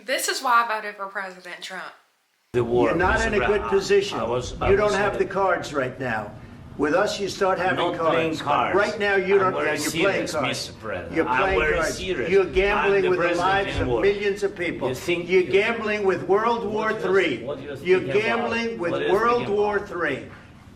This is why I voted for President Trump. The war. You're not in a good position. You don't have the cards right now. With us, you start having not cards. playing cards. Right now, you don't. I'm very You're playing serious, cards. Mr. President. You're I'm playing very cards. serious. You're I'm gambling the with the president lives in of war. millions of people. You're gambling with World War III. You're gambling with World War III.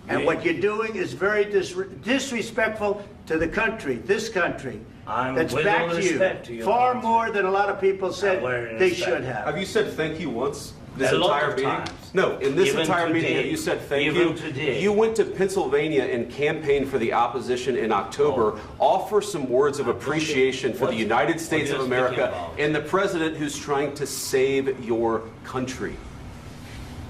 And what you're doing is very disrespectful to the country, this country. That's back to you. Far more than a lot of people said they should have. Have you said thank you once? This A lot entire of meeting? times. No, in this Even entire meeting, today. have you said thank Even you? today. You went to Pennsylvania and campaigned for the opposition in October. Offer some words of appreciation for the United States of America and the president who's trying to save your country.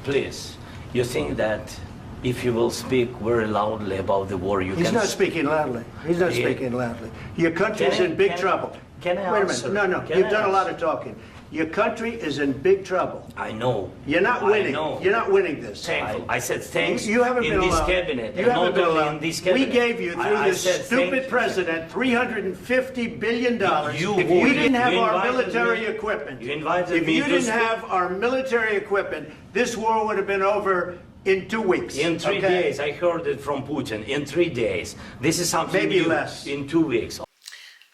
Please, you think that if you will speak very loudly about the war, you He's can... not speaking loudly. He's not speaking loudly. Your country's Can I- in big can I- trouble. can I Wait a answer? minute. No, Can you've I done a lot answer? of talking. Your country is in big trouble. I know. You're not I winning. know. You're not winning this. Thankful. I said thanks You haven't in been this allowed. cabinet. You and haven't not been only allowed. in this cabinet. We gave you, through I this said stupid thank you. president, $350 billion. You If you didn't have you our invited military me- equipment, you invited if me you to didn't speak. have our military equipment, this war would have been over in 2 weeks. In 3 okay? days, I heard it from Putin. In 3 days. This is something Maybe new. less. In 2 weeks.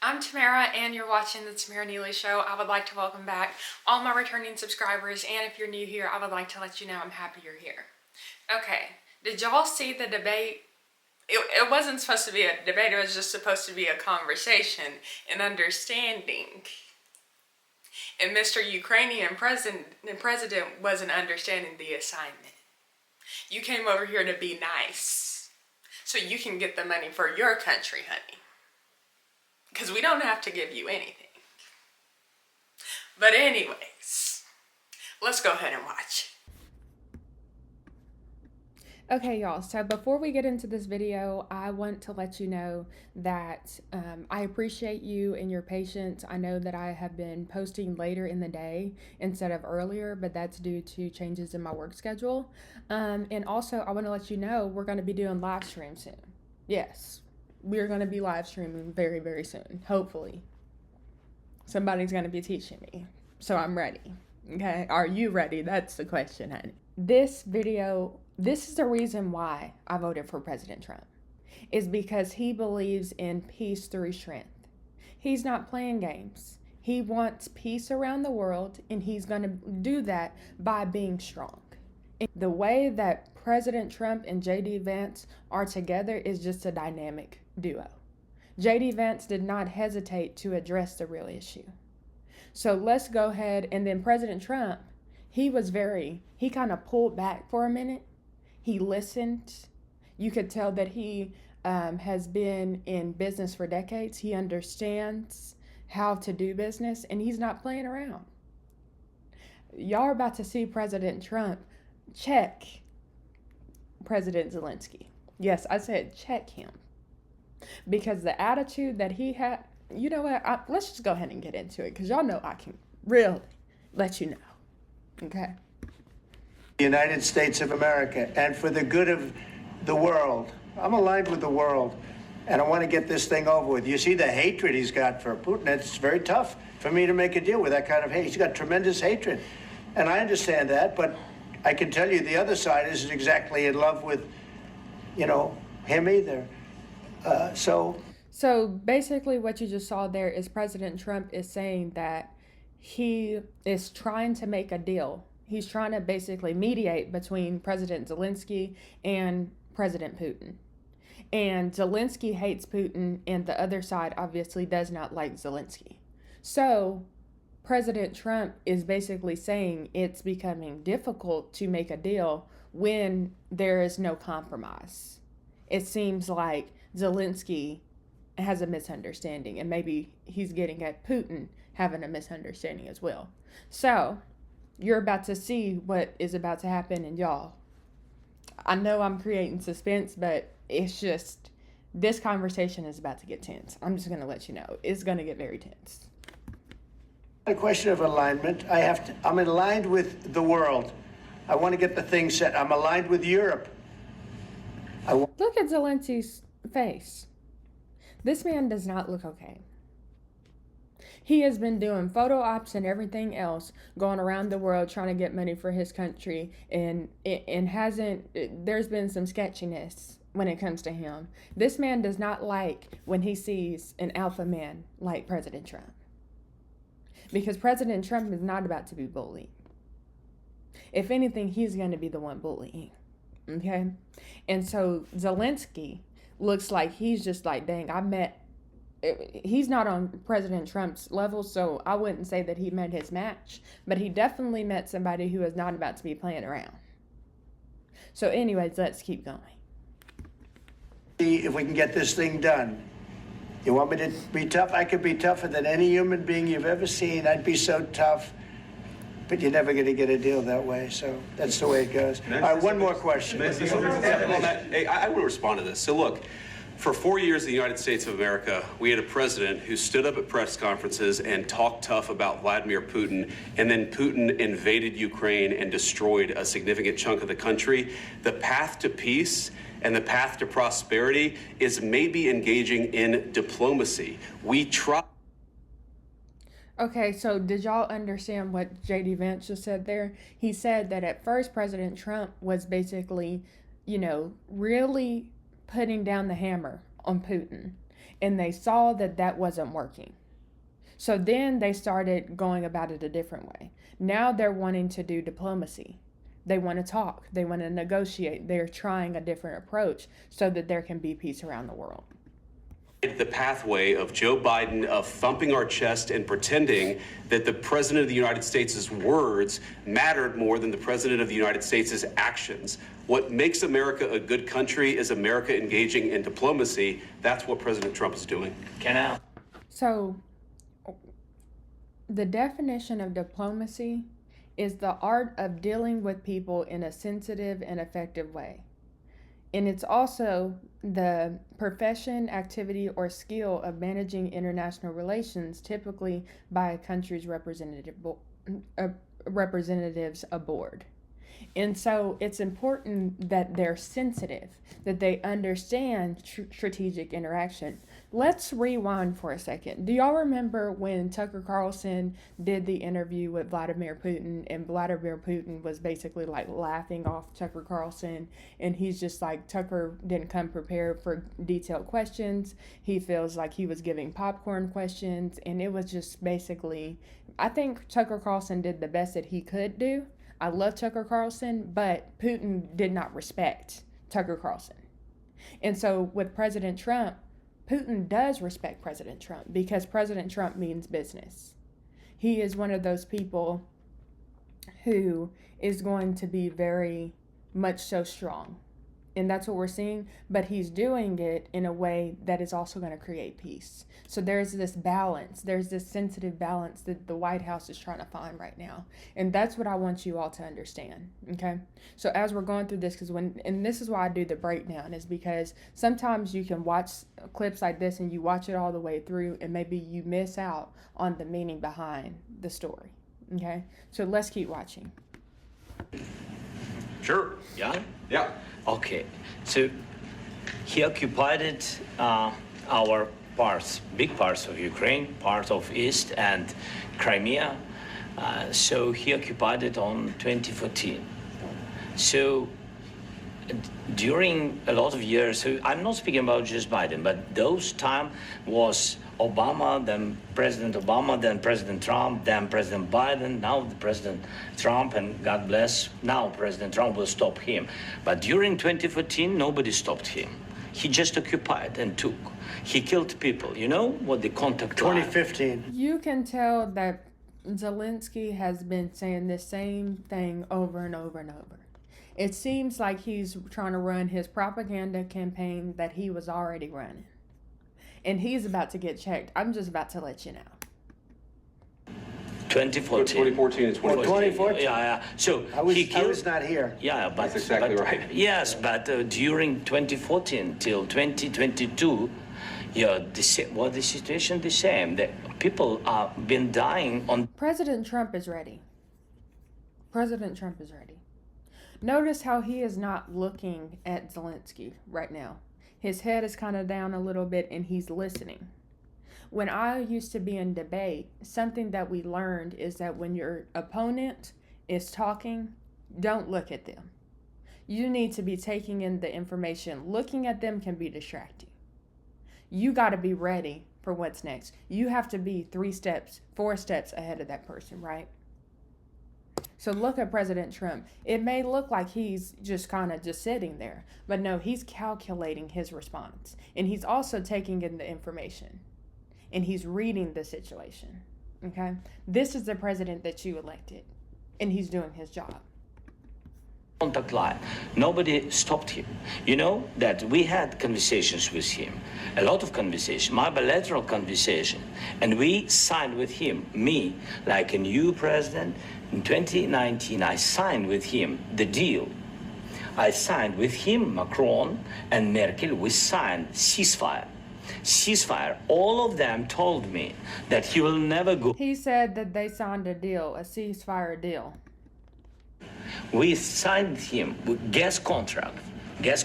I'm Tamara and you're watching the Tamara Neely Show. I would like to welcome back all my returning subscribers, and if you're new here, I would like to let you know I'm happy you're here. Okay, did y'all see the debate? It wasn't supposed to be a debate, it was just supposed to be a conversation and understanding. And Mr. Ukrainian president wasn't understanding the assignment. You came over here to be nice so you can get the money for your country, honey. Because we don't have to give you anything. But anyways, let's go ahead and watch. Okay, y'all, so before we get into this video, I want to let you know that I appreciate you and your patience. I know that I have been posting later in the day instead of earlier, but that's due to changes in my work schedule. And also, I want to let you know we're going to be doing live stream soon. Yes, we're going to be live streaming very, very soon, hopefully. Somebody's going to be teaching me, so I'm ready. Okay, are you ready? That's the question, honey. This is the reason why I voted for President Trump, is because he believes in peace through strength. He's not playing games. He wants peace around the world, and he's going to do that by being strong. The way that President Trump and J.D. Vance are together is just a dynamic duo. J.D. Vance did not hesitate to address the real issue. So let's go ahead, and then President Trump, he kind of pulled back for a minute. He listened. You could tell that he has been in business for decades. He understands how to do business, and he's not playing around. Y'all are about to see President Trump check President Zelensky. Yes, I said check him. Because the attitude that he had, you know what, let's just go ahead and get into it, because y'all know I can really let you know. Okay? The United States of America, and for the good of the world. I'm aligned with the world, and I want to get this thing over with. You see the hatred he's got for Putin. It's very tough for me to make a deal with that kind of hate. He's got tremendous hatred, and I understand that, but I can tell you the other side isn't exactly in love with, him either. So basically what you just saw there is President Trump is saying that he is trying to make a deal. He's trying to basically mediate between President Zelensky and President Putin. And Zelensky hates Putin, and the other side obviously does not like Zelensky. So President Trump is basically saying it's becoming difficult to make a deal when there is no compromise. It seems like Zelensky has a misunderstanding, and maybe he's getting at Putin having a misunderstanding as well. So you're about to see what is about to happen, and y'all, I know I'm creating suspense, but it's just, this conversation is about to get tense. I'm just going to let you know. It's going to get very tense. a question of alignment. I'm aligned with the world. I want to get the thing set. I'm aligned with Europe. Look at Zelensky's face. This man does not look okay. He has been doing photo ops and everything else, going around the world trying to get money for his country, and there's been some sketchiness when it comes to him. This man does not like when he sees an alpha man like President Trump. Because President Trump is not about to be bullied. If anything, he's going to be the one bullying. Okay? And so Zelensky looks like he's just like, dang, he's not on President Trump's level, so I wouldn't say that he met his match, but he definitely met somebody who is not about to be playing around. So anyways, let's keep going. See if we can get this thing done. You want me to be tough? I could be tougher than any human being you've ever seen. I'd be so tough, but you're never going to get a deal that way, so that's the way it goes. All right, one more question. Hey, I want to respond to this. So look, for 4 years in the United States of America, we had a president who stood up at press conferences and talked tough about Vladimir Putin, and then Putin invaded Ukraine and destroyed a significant chunk of the country. The path to peace and the path to prosperity is maybe engaging in diplomacy. We try. Okay, so did y'all understand what J.D. Vance just said there? He said that at first President Trump was basically, really putting down the hammer on Putin, and they saw that that wasn't working. So then they started going about it a different way. Now they're wanting to do diplomacy. They want to talk. They want to negotiate. They're trying a different approach so that there can be peace around the world. The pathway of Joe Biden of thumping our chest and pretending that the president of the United States' words mattered more than the president of the United States' actions. What makes America a good country is America engaging in diplomacy. That's what President Trump is doing. So the definition of diplomacy is the art of dealing with people in a sensitive and effective way. And it's also the profession, activity, or skill of managing international relations, typically by a country's representatives aboard. And so it's important that they're sensitive, that they understand strategic interaction. Let's rewind for a second. Do y'all remember when Tucker Carlson did the interview with Vladimir Putin, and Vladimir Putin was basically like laughing off Tucker Carlson, and he's just like, Tucker didn't come prepared for detailed questions. He feels like he was giving popcorn questions, and it was just basically, I think Tucker Carlson did the best that he could do. I love Tucker Carlson, but Putin did not respect Tucker Carlson. And so with President Trump, Putin does respect President Trump because President Trump means business. He is one of those people who is going to be very much so strong. And that's what we're seeing, but he's doing it in a way that is also going to create peace. So there's this balance, there's this sensitive balance that the White House is trying to find right now. And that's what I want you all to understand, okay? So as we're going through this, and this is why I do the breakdown, is because sometimes you can watch clips like this and you watch it all the way through and maybe you miss out on the meaning behind the story, okay? So let's keep watching. Sure. Yeah? Yeah. Okay. So he occupied our parts, big parts of Ukraine, part of East and Crimea. So he occupied it on 2014. So during a lot of years, so I'm not speaking about just Biden, but those time was Obama, then President Obama, then President Trump, then President Biden, now the President Trump, and God bless, now President Trump will stop him. But during 2014, nobody stopped him. He just occupied and took. He killed people. You know what the contact 2015. You can tell that Zelensky has been saying the same thing over and over and over. It seems like he's trying to run his propaganda campaign that he was already running. And he's about to get checked. I'm just about to let you know. 2014 and 2014. 2014. Yeah. So I was killed. not here. Yeah, but That's exactly right. Yes, but during 2014 till 2022, the situation the same. The people have been dying on. President Trump is ready. President Trump is ready. Notice how he is not looking at Zelensky right now. His head is kind of down a little bit and he's listening. When I used to be in debate, something that we learned is that when your opponent is talking, don't look at them. You need to be taking in the information. Looking at them can be distracting. You got to be ready for what's next. You have to be 3 steps, 4 steps ahead of that person, right? So look at President Trump. It may look like he's just kind of just sitting there, but no, he's calculating his response. And he's also taking in the information. And he's reading the situation, okay? This is the president that you elected, and he's doing his job. Contact line. Nobody stopped him. You know that we had conversations with him, a lot of conversation, my bilateral conversation, and we signed with him, me, like a new president. In 2019, I signed with him the deal. I signed with him, Macron and Merkel, we signed ceasefire. Ceasefire. All of them told me that he will never go. He said that they signed a deal, a ceasefire deal. We signed him with gas contract. Yes,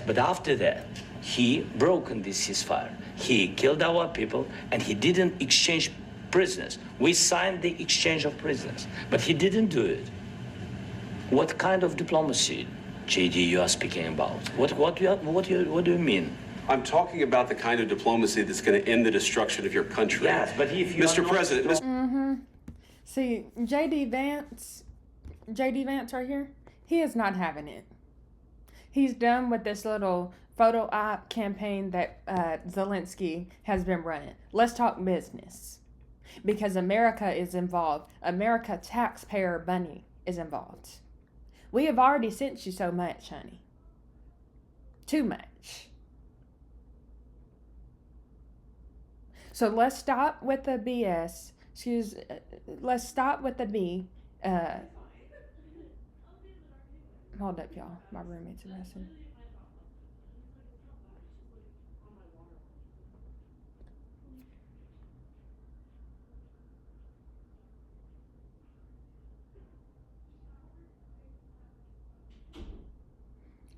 but after that, he broken this ceasefire. He killed our people, and he didn't exchange prisoners. We signed the exchange of prisoners, but he didn't do it. What kind of diplomacy, JD, you are speaking about? What do you mean? I'm talking about the kind of diplomacy that's going to end the destruction of your country. Yes, but if you Mr. President, See, JD Vance right here, he is not having it. He's done with this little photo op campaign that Zelensky has been running. Let's talk business. Because America is involved. America taxpayer money is involved. We have already sent you so much, honey. Too much. So let's stop with the BS. Let's stop with the B. Hold up, y'all. My roommate's arrested.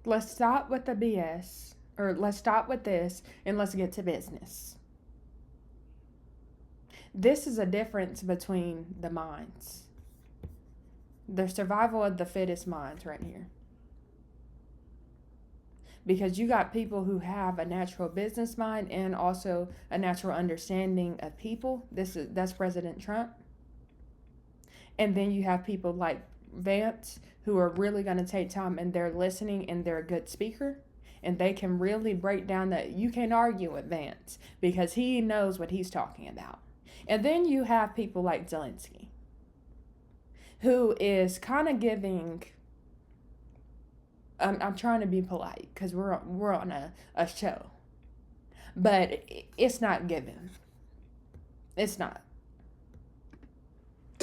Let's stop with the BS, or let's stop with this, and let's get to business. This is a difference between the minds. The survival of the fittest minds right here. Because you got people who have a natural business mind and also a natural understanding of people. That's President Trump. And then you have people like Vance who are really going to take time and they're listening and they're a good speaker. And they can really break down that you can't argue with Vance because he knows what he's talking about. And then you have people like Zelensky, who is kind of giving, I'm trying to be polite because we're on a show, but it's not given. It's not.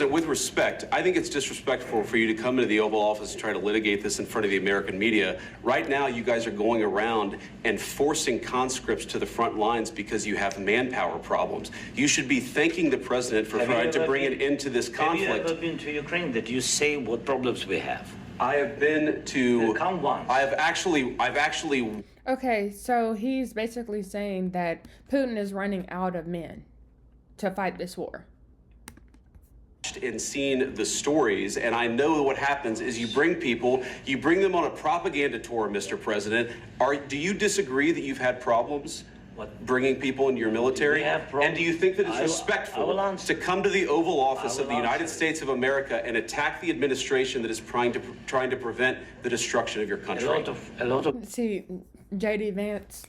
with respect, I think it's disrespectful for you to come into the Oval Office and try to litigate this in front of the American media. Right now, you guys are going around and forcing conscripts to the front lines because you have manpower problems. You should be thanking the president for trying to bring an end to this conflict. Have you ever been to Ukraine that you say what problems we have? I have been to. Come once. I've actually. Okay, so he's basically saying that Putin is running out of men to fight this war. And seen the stories, and I know what happens is you bring people, you bring them on a propaganda tour, Mr. President. Do you disagree that you've had problems bringing people into your military? And do you think that it's respectful to come to the Oval Office of the United States of America and attack the administration that is trying to prevent the destruction of your country? A lot of. See, J.D. Vance,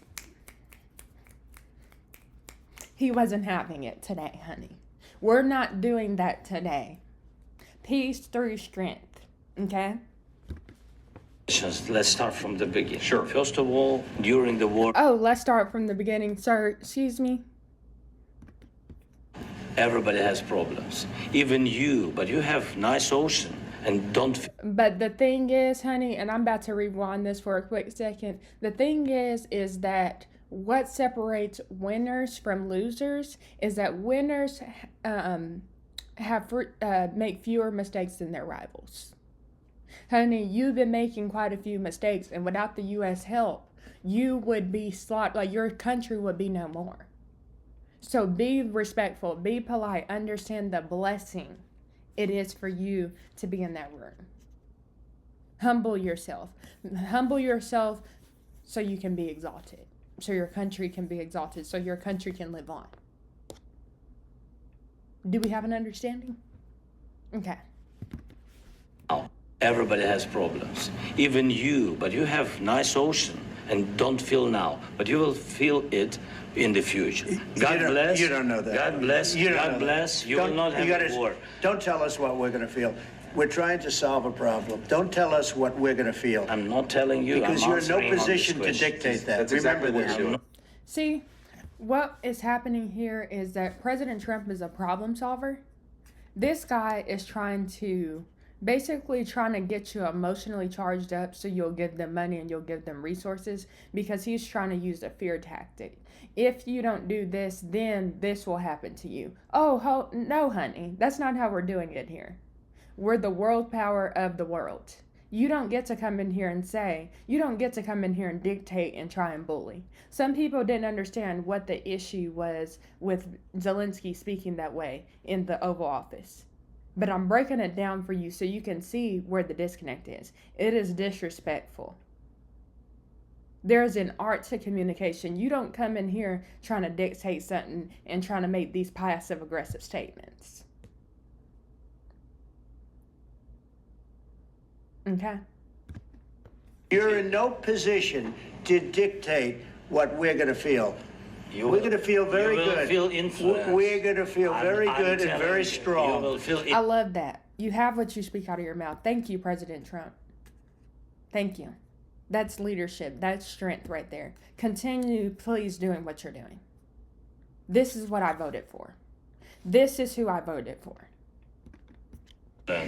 he wasn't having it today, honey. We're not doing that today. Peace through strength, okay? Let's start from the beginning. Sure. First of all, during the war. Oh, let's start from the beginning. Sir, excuse me. Everybody has problems. Even you, but you have nice ocean and don't. But the thing is, honey, and I'm about to rewind this for a quick second. The thing is that what separates winners from losers is that winners make fewer mistakes than their rivals. Honey, you've been making quite a few mistakes, and without the U.S. help, you would be slaughtered. Like, your country would be no more. So be respectful, be polite, understand the blessing it is for you to be in that room. Humble yourself. Humble yourself so you can be exalted, so your country can be exalted, so your country can live on. Do we have an understanding? Okay. Everybody has problems, even you, but you have nice ocean and don't feel now, but you will feel it in the future. God bless. You don't know that. God bless. You don't know God that. bless. You will not have a war. Don't tell us what we're going to feel. We're trying to solve a problem. Don't tell us what we're going to feel. I'm not telling you. Because I'm you're in no answering on this position to question. dictate that. That's Remember exactly what this. you're doing. See, what is happening here is that President Trump is a problem solver. This guy is trying to get you emotionally charged up so you'll give them money and you'll give them resources, because he's trying to use a fear tactic. If you don't do this, then this will happen to you. No, honey, that's not how we're doing it here. We're the world power of the world. You don't get to come in here and dictate and try and bully. Some people didn't understand what the issue was with Zelensky speaking that way in the Oval Office. But I'm breaking it down for you so you can see where the disconnect is. It is disrespectful. There is an art to communication. You don't come in here trying to dictate something and trying to make these passive-aggressive statements. Okay? You're in no position to dictate what we're going to feel. We're going to feel very you will good. Feel influenced. We're going to feel very I'm good and telling very you, strong. You will feel I love that. You have what you speak out of your mouth. Thank you, President Trump. Thank you. That's leadership. That's strength right there. Continue, please, doing what you're doing. This is what I voted for. This is who I voted for.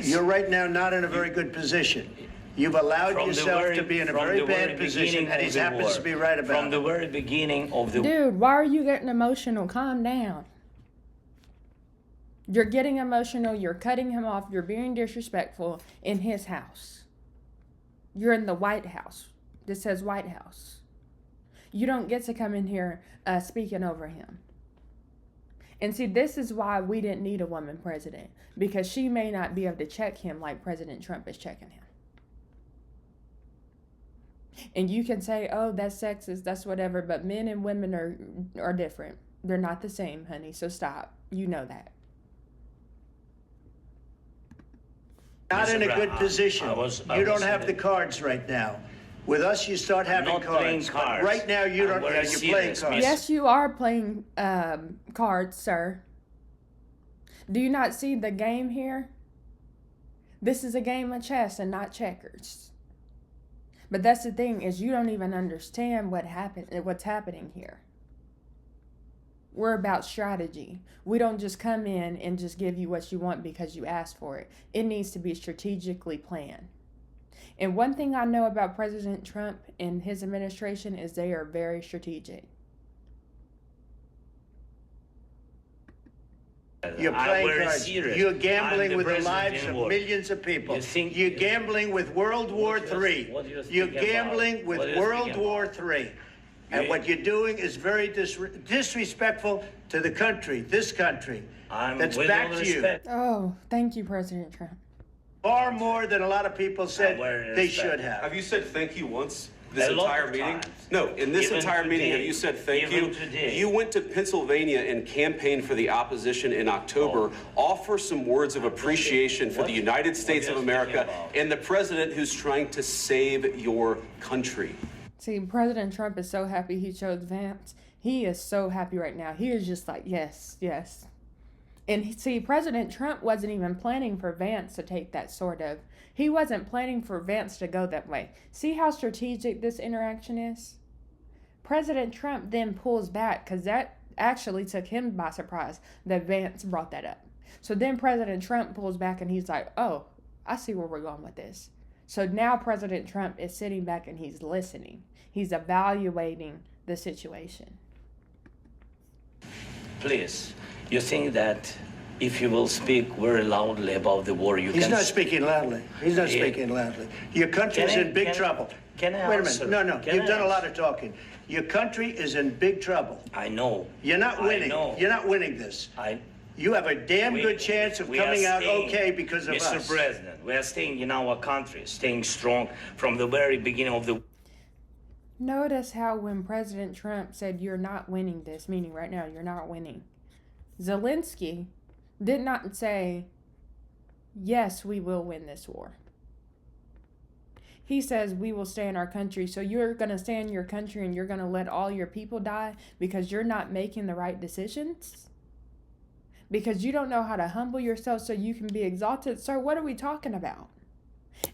You're right now not in a very good position. You've allowed yourself to be in a very bad position, and he happens to be right about it. From the very beginning of the Dude, why are you getting emotional? Calm down. You're getting emotional. You're cutting him off. You're being disrespectful in his house. You're in the White House. This says White House. You don't get to come in here speaking over him. And see, this is why we didn't need a woman president, because she may not be able to check him like President Trump is checking him. And you can say, oh, that's sexist, that's whatever, but men and women are different. They're not the same, honey, so stop. You know that. Not in a good position. You don't have the saying- cards right now. With us, you start having not playing cards. cards. But right now, you don't. very You're playing serious, cards. miss. Yes, you are playing cards, sir. Do you not see the game here? This is a game of chess and not checkers. But that's the thing, is you don't even understand what's happening here. We're about strategy. We don't just come in and just give you what you want because you asked for it. It needs to be strategically planned. And one thing I know about President Trump and his administration is they are very strategic. You're I'm playing very cards. serious. You're I'm gambling the with the president lives in of war. millions of people. You think- You're gambling with World War III. what do you You're speak about? gambling What do with you World speak War about? III. And what you're doing is very disrespectful to the country, this country. I'm That's with back all to you. respect. Oh, thank you, President Trump. Far more than a lot of people said very they respect. should have. Have you said thank you once this A lot entire of meeting? times. No, in this Even entire meeting, today. have you said thank Even you? today. You went to Pennsylvania and campaigned for the opposition in October. Offer some words of appreciation for the United States of are you America speaking about? and the president who's trying to save your country. See, President Trump is so happy he chose Vance. He is so happy right now. He is just like, yes, yes. And see, President Trump wasn't even planning for Vance to take that he wasn't planning for Vance to go that way. See how strategic this interaction is? President Trump then pulls back because that actually took him by surprise that Vance brought that up. So then President Trump pulls back and he's like, oh, I see where we're going with this. So now President Trump is sitting back and he's listening. He's evaluating the situation. Please, you think that if you will speak very loudly about the war, you He's can... not speaking loudly. He's not speaking loudly. Your country is in big trouble. Can I Wait a answer? minute. No, Can you've I done a lot answer? of talking. Your country is in big trouble. I know. You're not winning. I know. You're not winning this. I... You have a damn We- good chance of we are coming out staying, okay because of Mr. us. President, we are staying in our country, staying strong from the very beginning of the... Notice how when President Trump said, "You're not winning this," meaning right now, you're not winning, Zelensky did not say, "Yes, we will win this war." He says, "We will stay in our country." So you're going to stay in your country and you're going to let all your people die because you're not making the right decisions? Because you don't know how to humble yourself so you can be exalted? Sir, what are we talking about?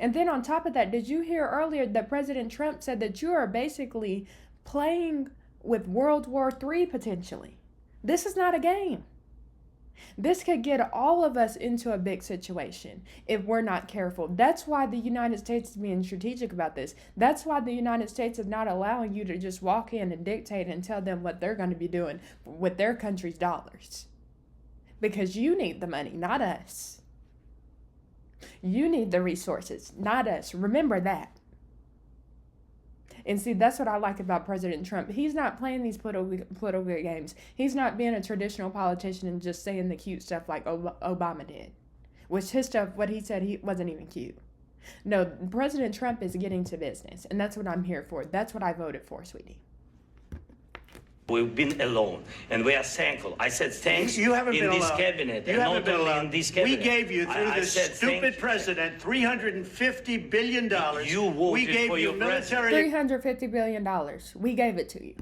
And then on top of that, did you hear earlier that President Trump said that you are basically playing with World War III potentially? This is not a game. This could get all of us into a big situation if we're not careful. That's why the United States is being strategic about this. That's why the United States is not allowing you to just walk in and dictate and tell them what they're going to be doing with their country's dollars. Because you need the money, not us. You need the resources, not us. Remember that. And see, that's what I like about President Trump. He's not playing these political games. He's not being a traditional politician and just saying the cute stuff like Obama did. Which his stuff, what he said, he wasn't even cute. No, President Trump is getting to business. And that's what I'm here for. That's what I voted for, sweetie. We've been alone, and we are thankful. I said thanks You haven't in been this alone. cabinet, You and haven't not been only alone. in this cabinet. We gave you, through I this said thank stupid you. president, $350 billion. You voted we gave for you your military $350 billion. We gave it to you.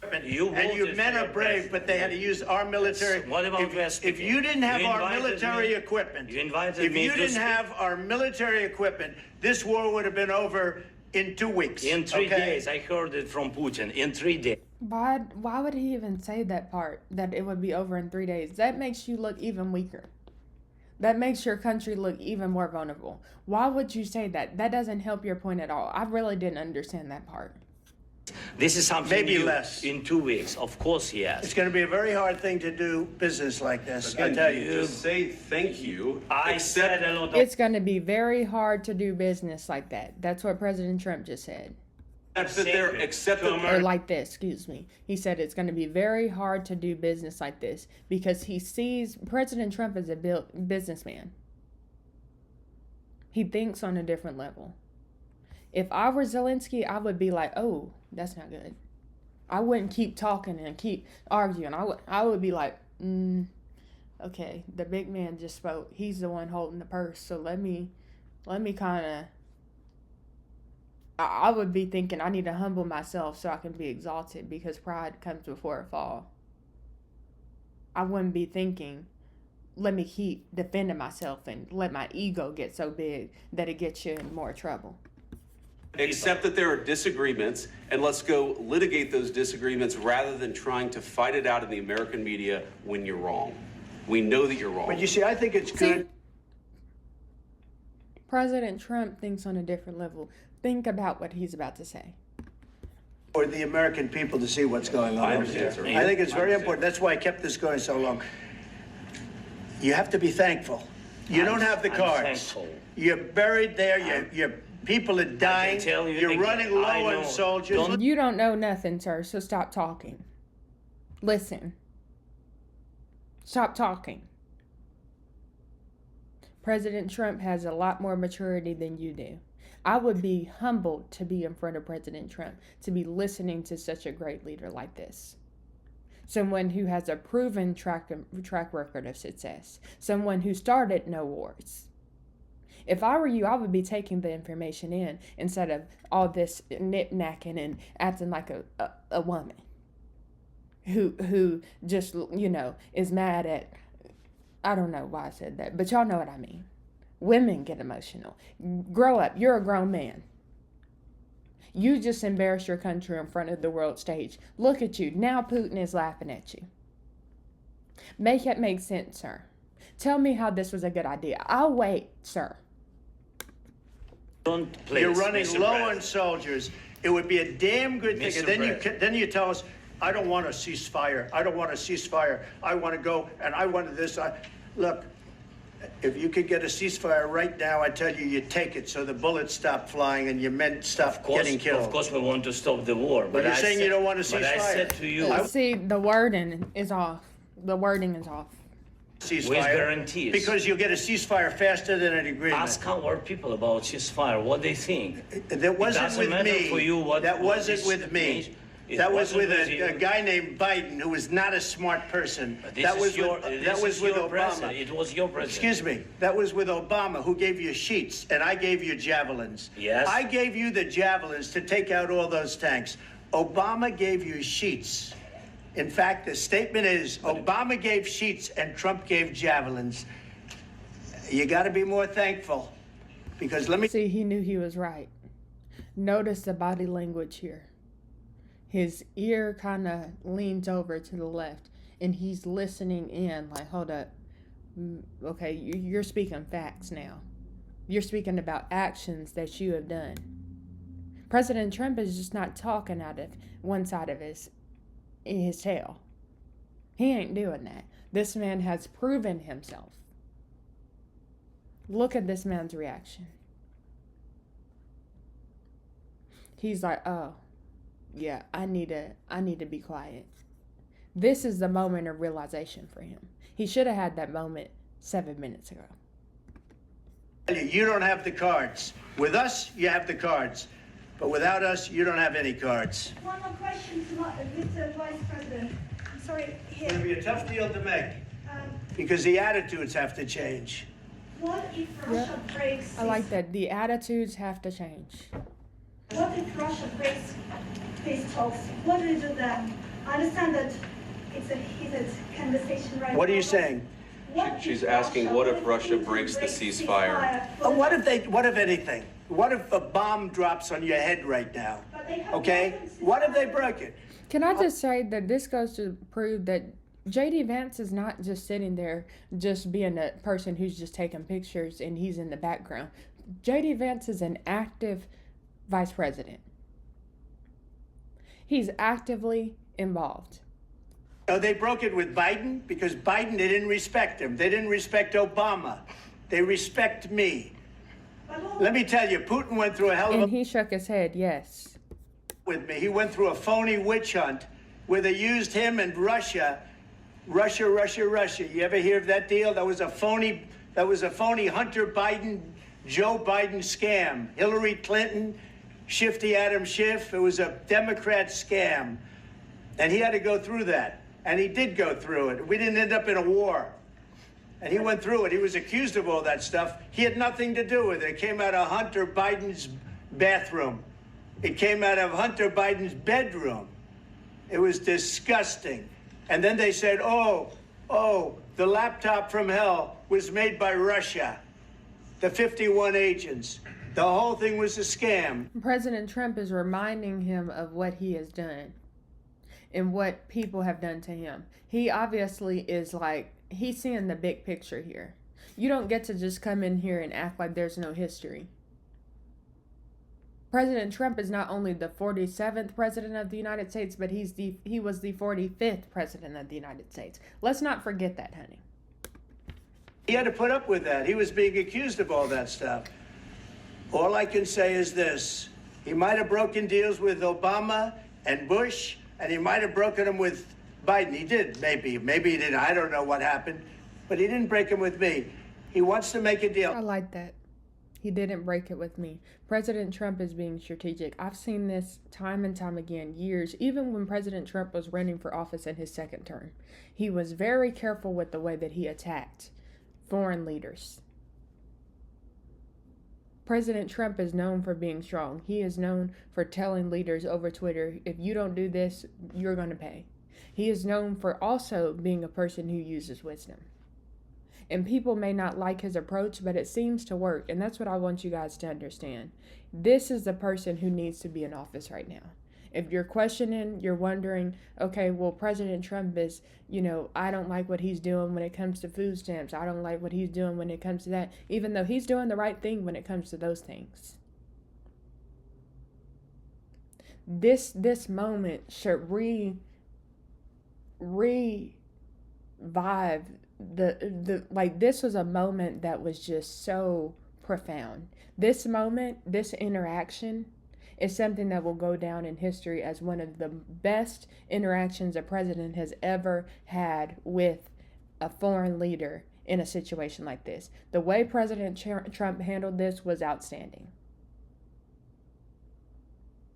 equipment. You and you voted men for are your brave, president. but they had to use our military. Yes. What about if, West if you didn't have You our invited military me- equipment, you invited if me you to didn't speak. have our military equipment, this war would have been over in 2 weeks. In 3 okay? days, I heard it from Putin. In 3 days. Why would he even say that part, that it would be over in 3 days? That makes you look even weaker. That makes your country look even more vulnerable. Why would you say that? That doesn't help your point at all. I really didn't understand that part. This is something Maybe new. less. In 2 weeks. Of course, yes. It's going to be a very hard thing to do business like this. I Again, tell you. just say thank you. I said a lot of... It's going to be very hard to do business like that. That's what President Trump just said. Except that Or like this, excuse me. He said it's going to be very hard to do business like this because he sees President Trump as a businessman. He thinks on a different level. If I were Zelensky, I would be like, "Oh, that's not good." I wouldn't keep talking and keep arguing. I would be like, okay, the big man just spoke. He's the one holding the purse. So let me kind of, I would be thinking I need to humble myself so I can be exalted because pride comes before a fall. I wouldn't be thinking, let me keep defending myself and let my ego get so big that it gets you in more trouble. Accept that there are disagreements, and let's go litigate those disagreements rather than trying to fight it out in the American media when you're wrong. We know that you're wrong. But you see, I think it's good. President Trump thinks on a different level. Think about what he's about to say. For the American people to see what's going on. I understand, sir. I think it's very I understand. important. That's why I kept this going so long. You have to be thankful. You don't have the I'm cards. thankful. You're buried there. Your people are dying. tell you You're again, running low I on know. soldiers. You don't know nothing, sir, so stop talking. Listen. Stop talking. President Trump has a lot more maturity than you do. I would be humbled to be in front of President Trump, to be listening to such a great leader like this. Someone who has a proven track record of success. Someone who started no wars. If I were you, I would be taking the information in instead of all this nip-knacking and acting like a woman who just, is mad at, I don't know why I said that, but y'all know what I mean. Women get emotional. Grow up. You're a grown man. You just embarrassed your country in front of the world stage. Look at you. Now Putin is laughing at you. Make it make sense, sir. Tell me how this was a good idea. I'll wait, sir. Don't please, You're running Mr. low President. on soldiers. It would be a damn good thing. Mr. And then President. then you tell us I don't want a ceasefire. I don't want a ceasefire. I want to go and I want this. Look, if you could get a ceasefire right now, I tell you, you take it so the bullets stop flying and your men stop getting killed. Of course, we want to stop the war. But you're saying you don't want a ceasefire. But I said to you, See, the wording is off. The wording is off. Ceasefire. with guarantees. Because you'll get a ceasefire faster than an agreement. Ask our people about ceasefire, what they think. That wasn't with me. For you what, that what wasn't this with me. means. That was with you. a guy named Biden who was not a smart person. That was with Obama. President. It was your president. Excuse me. That was with Obama, who gave you sheets, and I gave you javelins. Yes. I gave you the javelins to take out all those tanks. Obama gave you sheets. In fact, the statement is Obama gave sheets and Trump gave javelins. You got to be more thankful, because let me See, he knew he was right. Notice the body language here. His ear kind of leans over to the left, and he's listening in like, hold up. Okay, you're speaking facts now. You're speaking about actions that you have done. President Trump is just not talking out of one side of his tail. He ain't doing that. This man has proven himself. Look at this man's reaction. He's like, oh, yeah, I need to be quiet. This is the moment of realization for him. He should have had that moment 7 minutes ago. You don't have the cards. With us, you have the cards. But without us, you don't have any cards. One more question to Mr. Vice President. I'm sorry. It's going to be a tough deal to make, Um, because the attitudes have to change. what if Russia breaks? I like that. The attitudes have to change. What if Russia breaks peace talks? What do you do then? I understand that it's a heated conversation right now. What are you but saying? what She's if asking, what if Russia Putin breaks the breaks ceasefire? What if anything? What if a bomb drops on your head right now? But they have Okay? weapons What if they ceasefire. broke it? Can I just say that this goes to prove that J.D. Vance is not just sitting there just being a person who's just taking pictures and he's in the background. J.D. Vance is an active vice president. He's actively involved. No, they broke it with Biden because Biden, they didn't respect him. They didn't respect Obama. They respect me. Let me tell you, Putin went through a hell of And a he shook his head, yes. with me. He went through a phony witch hunt where they used him and Russia. You ever hear of that deal? That was a phony Hunter Biden, Joe Biden scam. Hillary Clinton, Shifty Adam Schiff. It was a Democrat scam. And he had to go through that. And he did go through it. We didn't end up in a war. And he went through it. He was accused of all that stuff. He had nothing to do with it. It came out of Hunter Biden's bathroom. It came out of Hunter Biden's bedroom. It was disgusting. And then they said, oh, the laptop from hell was made by Russia. The 51 agents. The whole thing was a scam. President Trump is reminding him of what he has done and what people have done to him. He obviously is like, he's seeing the big picture here. You don't get to just come in here and act like there's no history. President Trump is not only the 47th president of the United States, but he was the 45th president of the United States. Let's not forget that, honey. He had to put up with that. He was being accused of all that stuff. All I can say is this. He might have broken deals with Obama and Bush, and he might have broken them with Biden. He did, maybe. Maybe he didn't. I don't know what happened. But he didn't break them with me. He wants to make a deal. I like that. He didn't break it with me. President Trump is being strategic. I've seen this time and time again, years, even when President Trump was running for office in his second term. He was very careful with the way that he attacked foreign leaders. President Trump is known for being strong. He is known for telling leaders over Twitter, if you don't do this, you're going to pay. He is known for also being a person who uses wisdom. And people may not like his approach, but it seems to work. And that's what I want you guys to understand. This is the person who needs to be in office right now. If you're questioning, you're wondering, okay, well, President Trump is, I don't like what he's doing when it comes to food stamps. I don't like what he's doing when it comes to that, even though he's doing the right thing when it comes to those things. This moment should revive the like, this was a moment that was just so profound. This moment, this interaction is something that will go down in history as one of the best interactions a president has ever had with a foreign leader in a situation like this. The way President Trump handled this was outstanding.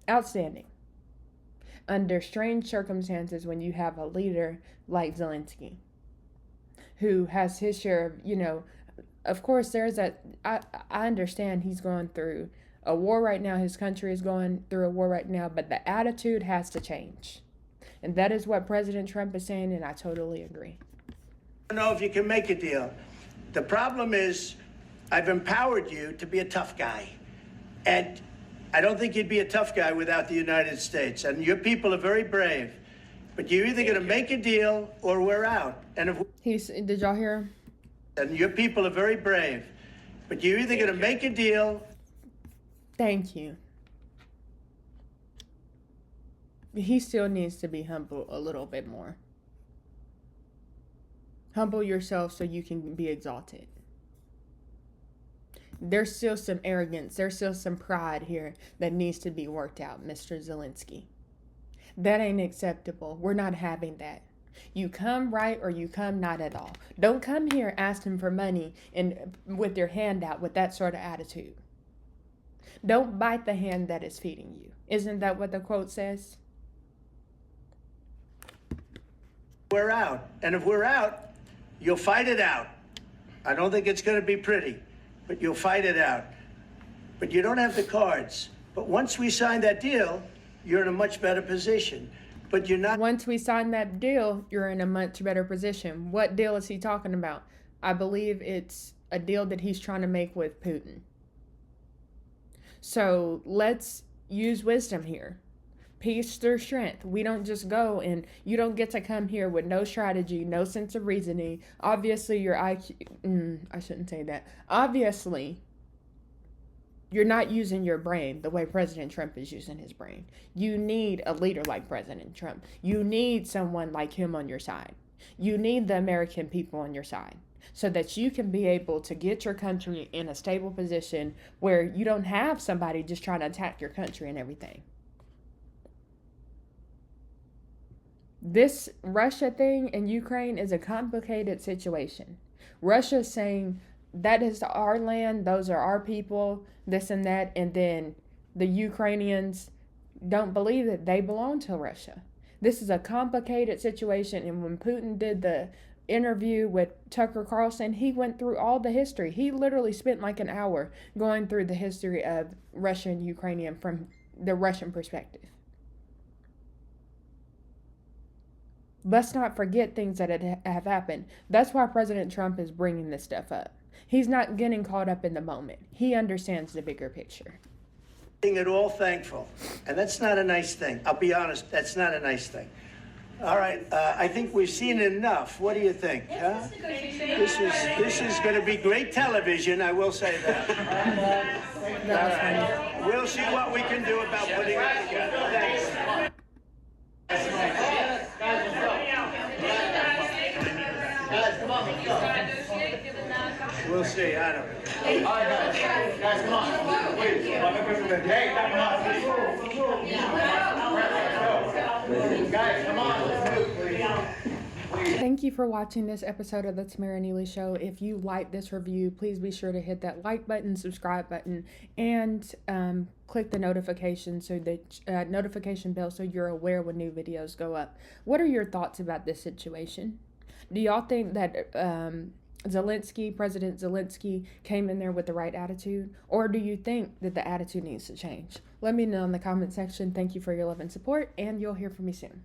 Outstanding. Under strange circumstances, when you have a leader like Zelensky, who has his share of, of course, there's that. I understand he's going through a war right now. His country is going through a war right now, but the attitude has to change. And that is what President Trump is saying, and I totally agree. I don't know if you can make a deal. The problem is, I've empowered you to be a tough guy. And I don't think you'd be a tough guy without the United States. And your people are very brave. But you're either going to make a deal or we're out. And if did y'all hear him? And your people are very brave. But you're either going to make a deal. Thank you. He still needs to be humble a little bit more. Humble yourself so you can be exalted. There's still some arrogance. There's still some pride here that needs to be worked out, Mr. Zelensky. That ain't acceptable. We're not having that. You come right or you come not at all. Don't come here asking for money and with your hand out with that sort of attitude. Don't bite the hand that is feeding you. Isn't that what the quote says? We're out. And if we're out, you'll fight it out. I don't think it's going to be pretty, but you'll fight it out. But you don't have the cards. But once we sign that deal, you're in a much better position. But you're not. Once we sign that deal, you're in a much better position. What deal is he talking about? I believe it's a deal that he's trying to make with Putin. So let's use wisdom here. Peace through strength. We don't just go, and you don't get to come here with no strategy, no sense of reasoning. Obviously, your IQ, I shouldn't say that. Obviously, you're not using your brain the way President Trump is using his brain. You need a leader like President Trump. You need someone like him on your side. You need the American people on your side so that you can be able to get your country in a stable position where you don't have somebody just trying to attack your country and everything. This Russia thing in Ukraine is a complicated situation. Russia's saying that is our land, those are our people, this and that, and then the Ukrainians don't believe that they belong to Russia. This is a complicated situation, and when Putin did the interview with Tucker Carlson, he went through all the history. He literally spent like an hour going through the history of Russia and Ukrainian from the Russian perspective. Let's not forget things that have happened. That's why President Trump is bringing this stuff up. He's not getting caught up in the moment. He understands the bigger picture. Being at all thankful. And that's not a nice thing. I'll be honest, that's not a nice thing. All right, I think we've seen enough. What do you think? Huh? This is going to be great television, I will say that. All right. We'll see what we can do about putting it together. Thanks. We'll see. I don't know. All right, guys, come on. Wait, hey, guys, come on. Let's move, please. Thank you for watching this episode of the Tamara Neely Show. If you like this review, please be sure to hit that like button, subscribe button, and click the notification notification bell so you're aware when new videos go up. What are your thoughts about this situation? Do y'all think that President Zelensky came in there with the right attitude? Or do you think that the attitude needs to change? Let me know in the comment section. Thank you for your love and support, and you'll hear from me soon.